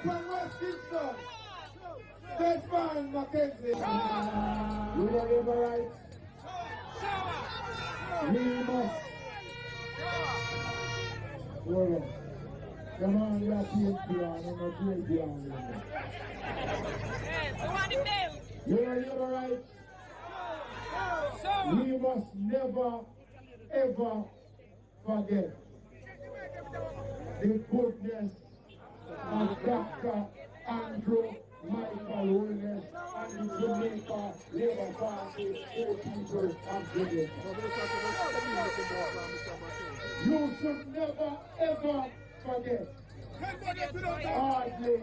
from West Kingston. Desmond Mackenzie. You know the right. We must. Well, come on, you are PNP on, I'm a PNP on. You know the right. We must never, ever forget the goodness of Dr. Andrew Michael Holness and the Jamaica Labour Party people of Jamaica. You should never ever forget Audrey,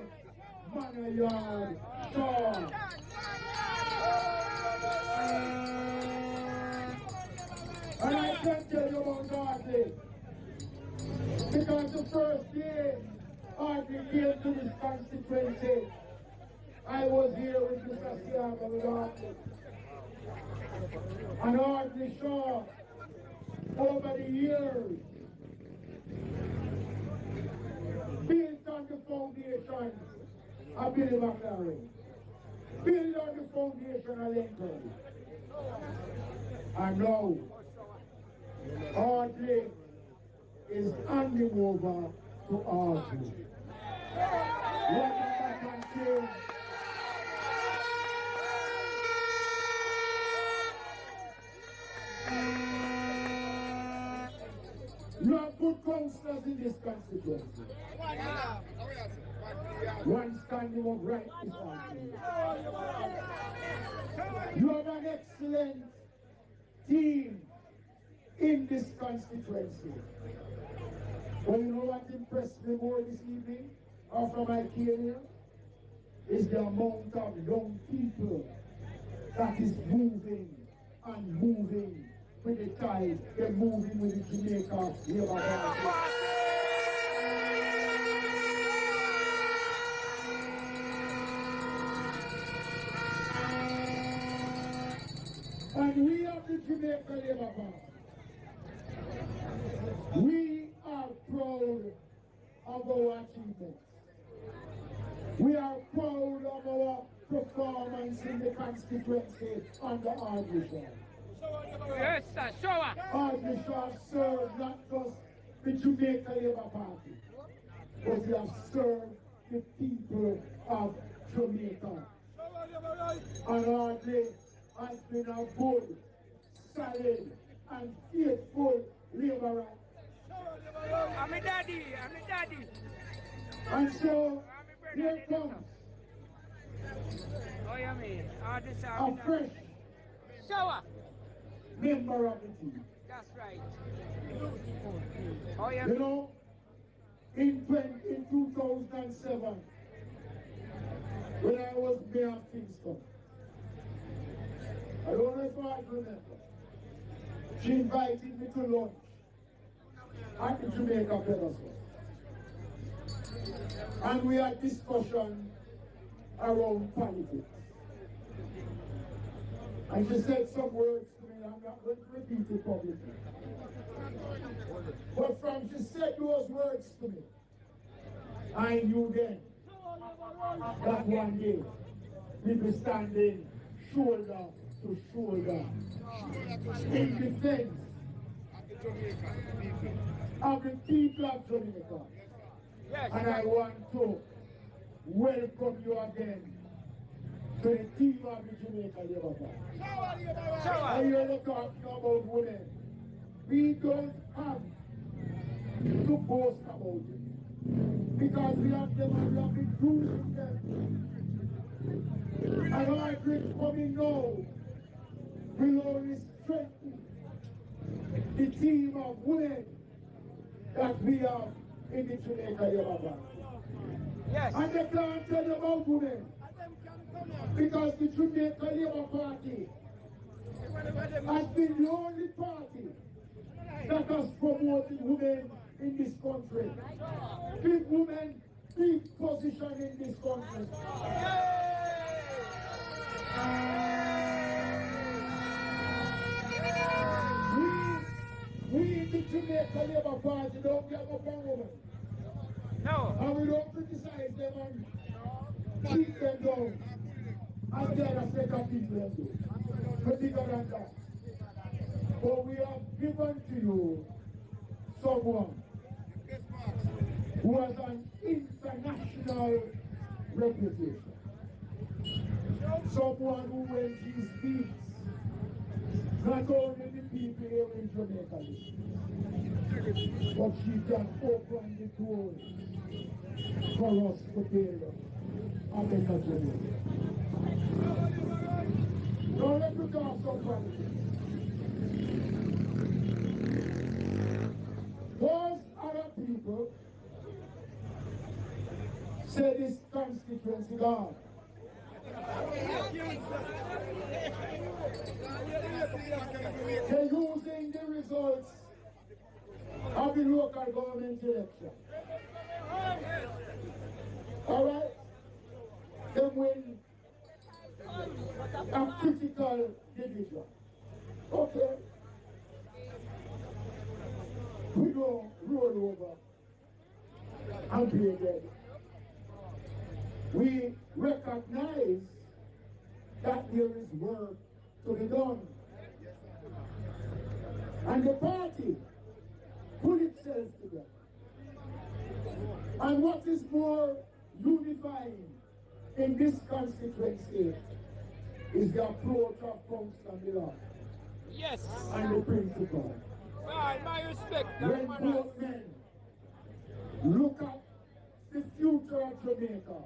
Manayard, Shaw. And I can tell you about Audrey because the first day Audrey came to this constituency, I was here with Mr. Siaga with Audrey. And Audrey Shaw, over the years, built on the foundation of Billy McLaren, built on the foundation of Lincoln. And now, Audrey is handing over to Audrey. What I can say, you have good councillors in this constituency. One standing up right beside you. You have an excellent team in this constituency. But you know what impressed me more this evening after my career? Is the amount of young people that is moving and moving with the tide. They're moving with the Jamaica Labour Party. And we are the Jamaica Labour Party. We are proud of our achievements. We are proud of our performance in the constituency under Audrey Shaw. Yes, sir, show up. Audrey Shaw served not just the Jamaica Labour Party, but he has served the people of Jamaica. And Audrey has been a good, solid, and faithful laborer. I'm a daddy, I'm a daddy. And so, here comes oh, yeah, me. a fresh shower member of the team. That's right. Oh, yeah. You know, in 2007, when I was mayor of Kingston, I don't know if I remember, she invited me to lunch at the Jamaica pedestal. And we had discussion around politics. And she said some words to me, I'm not going to repeat it publicly. But from she said those words to me, I knew then that one day we'd be standing shoulder to shoulder in defense of the people of Jamaica. Yes. And I want to welcome you again to the team of the Jamaica Labour Party. I hear you talking about women. We don't have to boast about it, because we have them and we have been using them. And our great coming now will only strengthen the team of women that we have in the Jamaica Labour Party. Yes. And they can't tell you about women, because the Jamaica Labour Party has been the only party that has promoted women in this country. Give women big position in this country. We in the Jamaica Labour Party don't give up on women. No. And we don't criticize them and keep them down. And then a set of people them do. We're bigger than that. But we have given to you someone who has an international reputation. Someone who, when she speaks, not only the people here in Jamaica listen, but she can open the door for us to build a better Jamaica. Now let's talk some politics. Those other people say this constituency gone. They're using the results of the local government election. Alright? They win a critical division. Okay. We don't roll over and play dead. We recognize that there is work to be done. And the party put itself together. And what is more unifying in this constituency is the approach of constant law. Yes. And the principle. My respect. When both men look at the future of Jamaica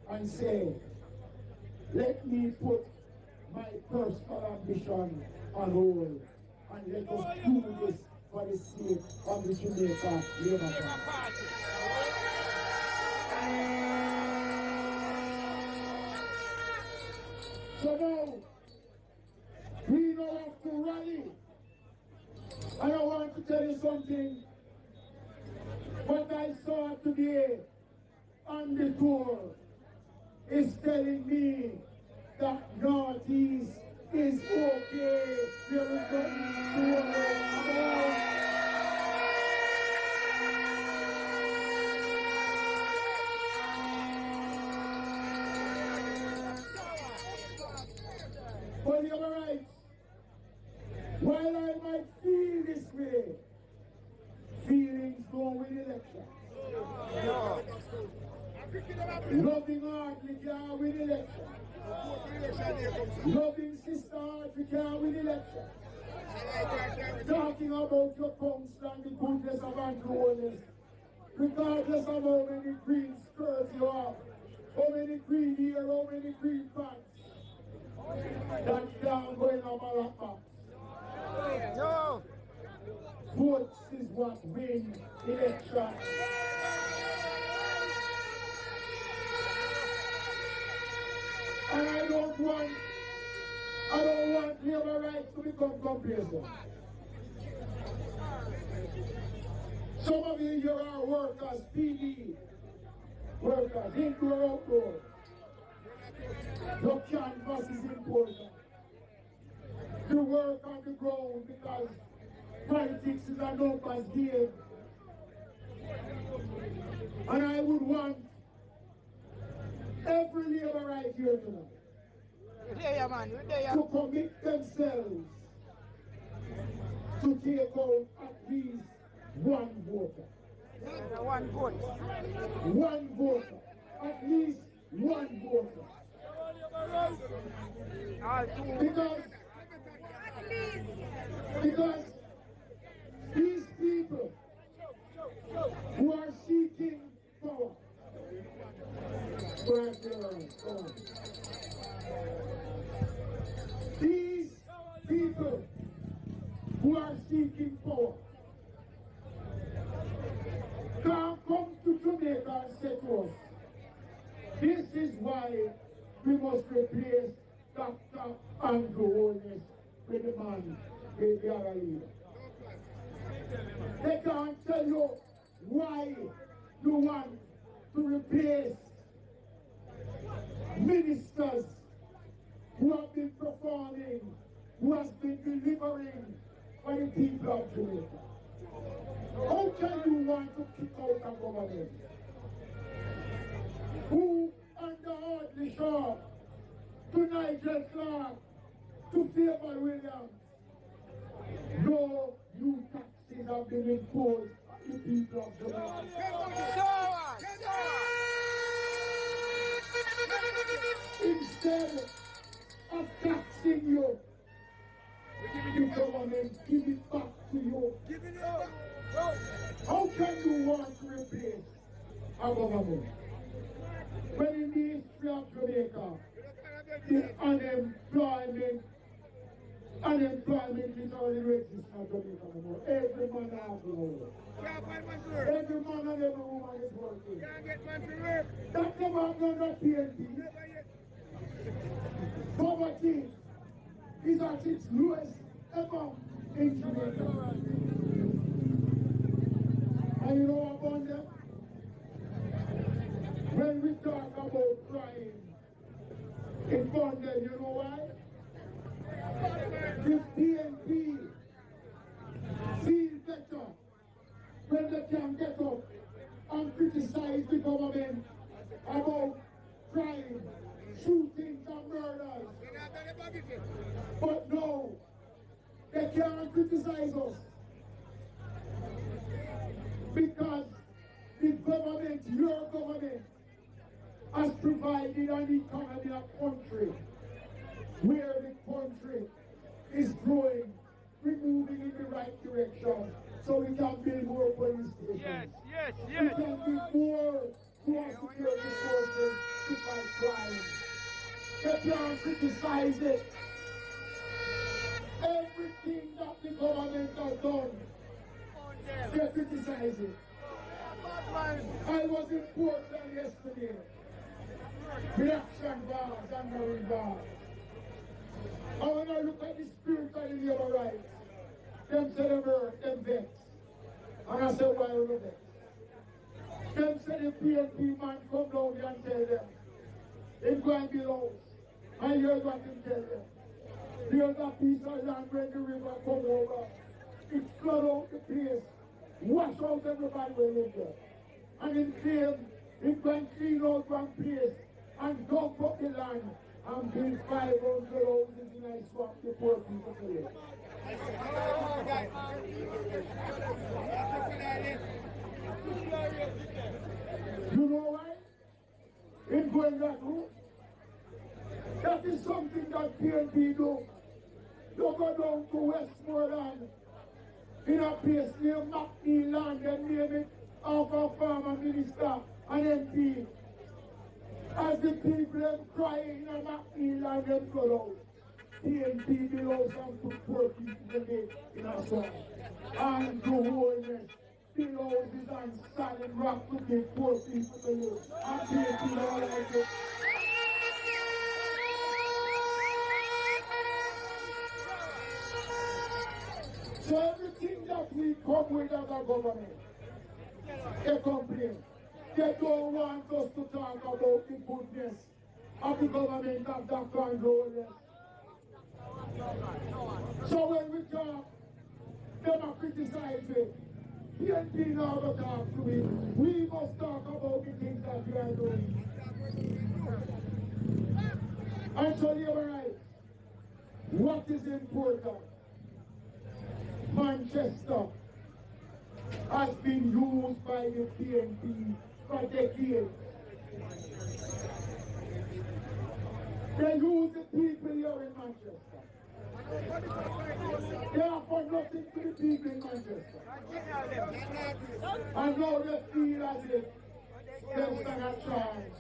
and say, let me put my personal ambition on hold and let us do this for the sake of the Jamaica Labour Party. So now, we now have to rally. And I want to tell you something. What I saw today on the tour is telling me that Northeast is okay. There is nothing to worry about. But you're right. While I might feel this way, feelings don't win elections. Loving Audrey can't win elections. Loving Sister Audrey can't win elections. Talking about your constant the goodness of Holness, regardless of how many green skirts you have, how many green hair, how many green pants. That can't go in a ballot box. No. Votes is what wins elections. And I don't want labor rights to become complacent. Some of you here are workers, PD workers, indoor, outdoor. Your canvas is important. You work on the ground because politics is a numbers game. And I would want every labor right here tonight to commit themselves to take out at least one voter. One vote. One voter. At least one voter. Because these people who are seeking power, these people who are seeking power can't come to Jamaica and say to us, this is why we must replace Dr. Andrew Holness with the man, with the other leader. They can't tell you why you want to replace ministers who have been performing, who has been delivering for the people of Jamaica. How can you want to kick out a government who under Nigel Clark to favor Williams. No new taxes have been imposed on the people of Jamaica. Instead of taxing you, the government give it back to you. How can you want to replace a government when in the history of Jamaica, the unemployment is already existing in Jamaica anymore. Every man has to work. Every man and every woman is working. That never happened under PNP. Poverty is at its lowest ever in Jamaica. And you know about them? When we talk about crime in Bonded, you know why? The PNP feel better when they can get up and criticize the government about crime, shootings and murders. But no, they can't criticize us because the government, your government, has provided an economy of country where the country is growing, we're moving in the right direction, so we can build more police stations. Yes. We can build more security forces to fight crime. They can't criticize it. Everything that the government has done, they criticize it. I was in Portland yesterday. Reaction bars and marine bars. And when I look at the spirit of the labor rights, them say them hurt, them vex. And I say, why are you vex? Them say the PNP man come down here and tell them, it's going to be lost. And here's what he tell them. There's a piece of land when the river come over. It flood out the place, wash out everybody who live there. And it claim it's going to clean out one place and dump up the land and build 500 houses in a swamp to poor people to live. You know why? In going that route, that is something that PNP do. You go down to Westmoreland, in a place near McNeil land, and name it after a farmer minister and MP. As the people are crying in a McNeil land, them flood out. PNP below some poor people to live in a swamp. And the Holness below is on solid rock to give poor people to live. And PNP don't like it. So everything that we come with as a government, they complain. They don't want us to talk about the goodness of the government of Dr. and Holness. So when we talk, they don't criticize it. PNP now to talk to me. We must talk about the things that we are doing. And so you're right. What is important? Manchester has been used by the PNP for decades. They use the people here in Manchester. They offer nothing to the people in Manchester. And now they feel as if they stand a chance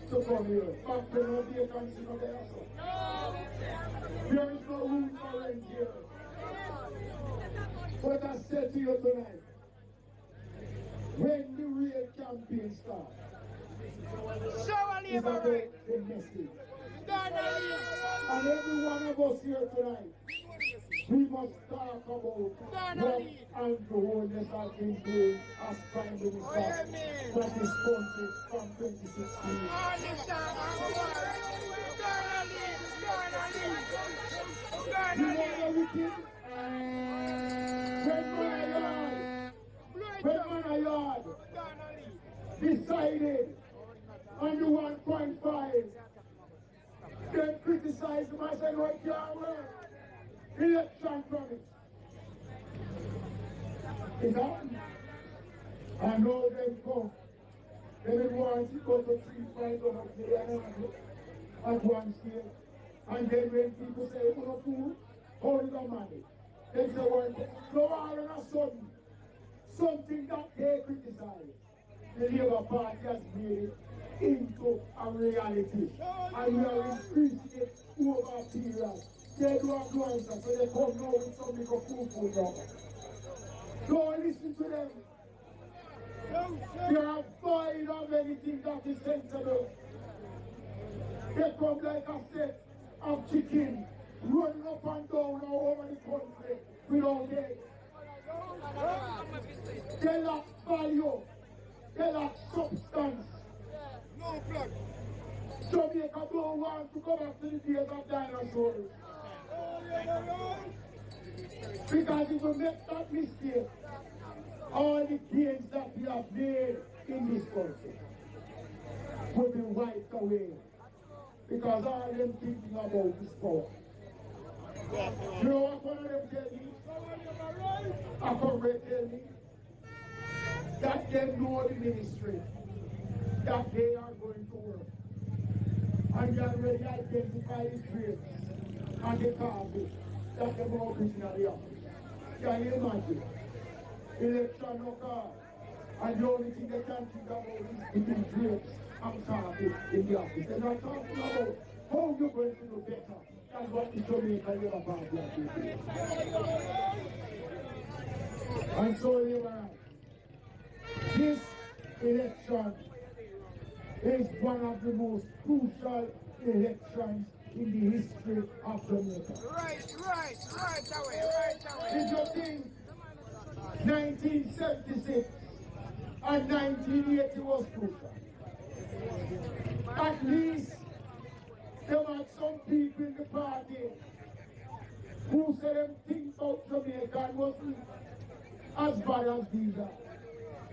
to come here. But there will be a vacancy for there. There is no room for rent here. But I said to you tonight, when the real campaign starts, it's about the message. And every one of us here tonight, we must talk about what Andrew Holness has been doing as Prime Minister for this country from 2016. You know everything? When my yard decided on the 1.5, they criticized criticize him and say, no, it can't work. Election promise. It's happening. I know them come. They didn't want to go to 3-5 million at one stage. And then when people say, you're not fool, hold the money. They say, well, no, all of a sudden, something that they criticize, the Labour Party has made it into a reality. And we are increasing it over a period. They do have no answer, so they come now with some little food now. Don't listen to them. They are void of anything that is sensible. They come like a set of chicken running up and down all over the country without eggs. They lack value. They lack substance. No blood. Jamaica don't want to go back to the days of dinosaurs. Because if we make that mistake, all the gains that we have made in this country will be wiped away. Because all them thinking about this power. You know what one of them tell me? A comrade tell me that they know the ministry, that they are going to work. And they already identify the traits and the causes that they are pushing at the office. Can you imagine? Election no car. And the only thing they can think about is putting grapes and coffee in the office. They're not talking about how you're going to do better than what the Jamaica Labour Party are doing. And so this election is one of the most crucial elections in the history of Jamaica. Right away. Did you think 1976 and 1980 was crucial? At least there were some people in the party who said them things about Jamaica wasn't as bad as these are.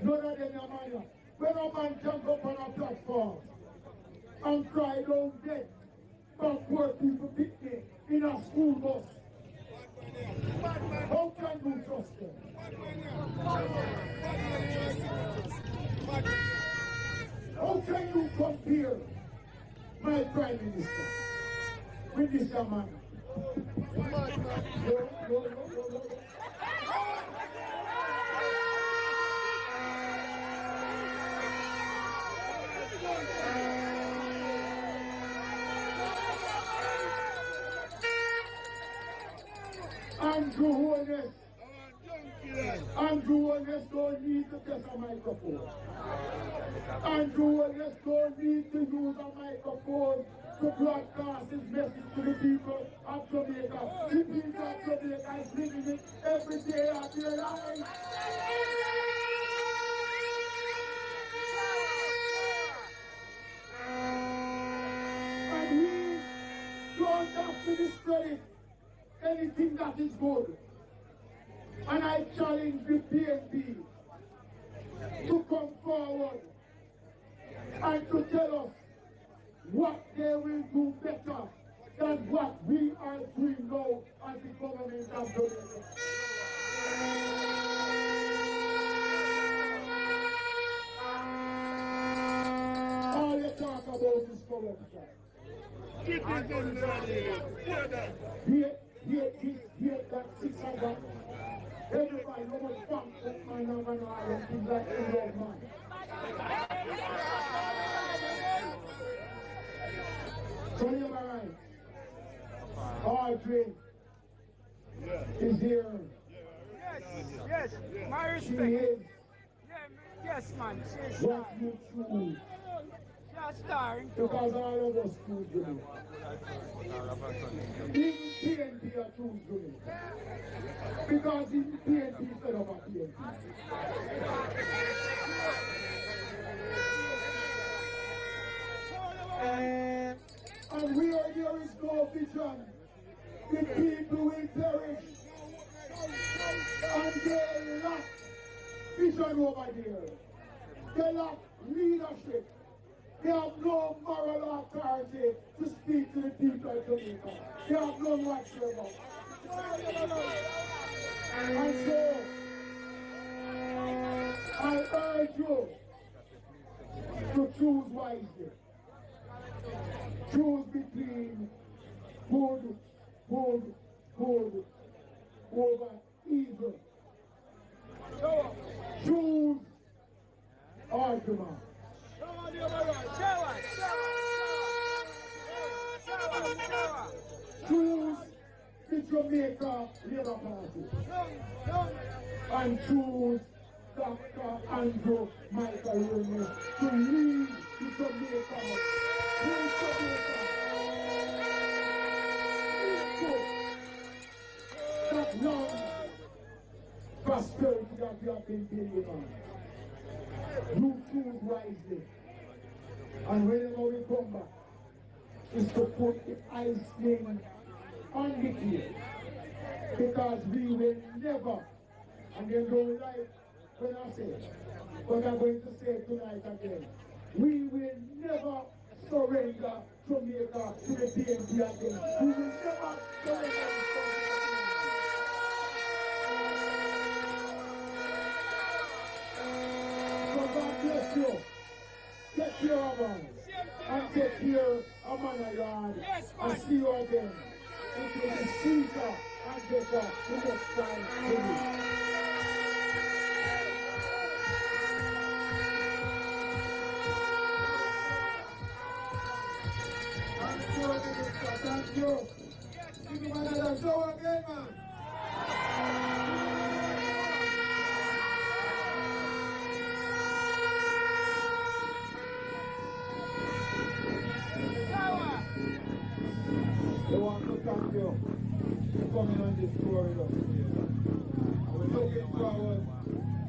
None of them are minor. When a man jump up on a platform and cry down dead from poor people picnic in a school bus, how can you trust them? How can you compare my Prime Minister with this man? No. Andrew Holness don't need to test a microphone. Andrew Holness don't need to use a microphone to broadcast his message to the people of Jamaica. The people of Jamaica is living it every day of their lives. And we don't have to discredit anything that is good. And I challenge the PNP to come forward and to tell us what they will do better than what we are doing now as the government of Jamaica. All you talk about is corruption. Here, that 600. Everybody know what bank that man have an eye and things like that in man. So you're right. Audrey is here. Yes. My She respect. is Yes, man. She's what you choose. a star. Because all of us choose Jamaica. Even PNP are choose Jamaica. Because even PNP fed up a PNP. And where there is no vision, the people will perish. And they lack vision over there. They lack leadership. They have no moral authority to speak to the people of Jamaica. They have none whatsoever. And so, I urge you to choose wisely. Choose between good over evil. Choose argument. Choose the Jamaica Labour Party. And choose Dr. Andrew Michael Holness to lead the Jamaica. Lead Jamaica. That long prosperity that you have been building on. You choose wisely. And whenever we come back, is to put the icing on the cake. Because we will never, and they don't like when I say it, but I'm going to say it tonight again, we will never surrender Jamaica to the PNP again. We will never surrender So God bless you. Take care of us. And take care of my yard. And see you again. It will be sweeter and better the next time for you. Thank you. Give me another show again, man. I want to thank you for coming on this story. We're looking forward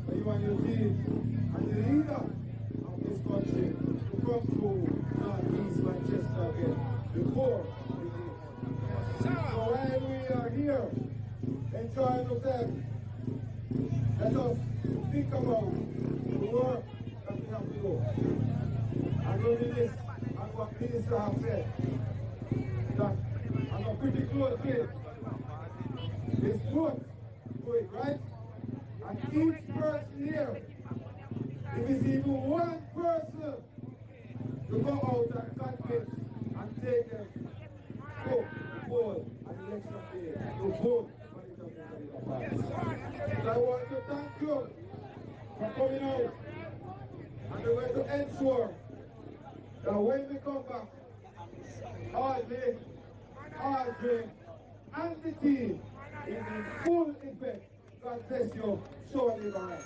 for you and your team and the leader of this country to come to Northeast Manchester again before we leave. So while we are here enjoying ourselves, let us think about the work that we have to do. And only this, and what Minister has said, that I'm a pretty close kid. It's good to it, right? And each person here, if it's even one person to go out and convince and take them to vote on election day, to vote for the Jamaica Party. So I want to thank you for coming out, and we're going to ensure that when we come back, Audrey, and the team is in full effect. God bless you. Surely, man.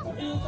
Yeah.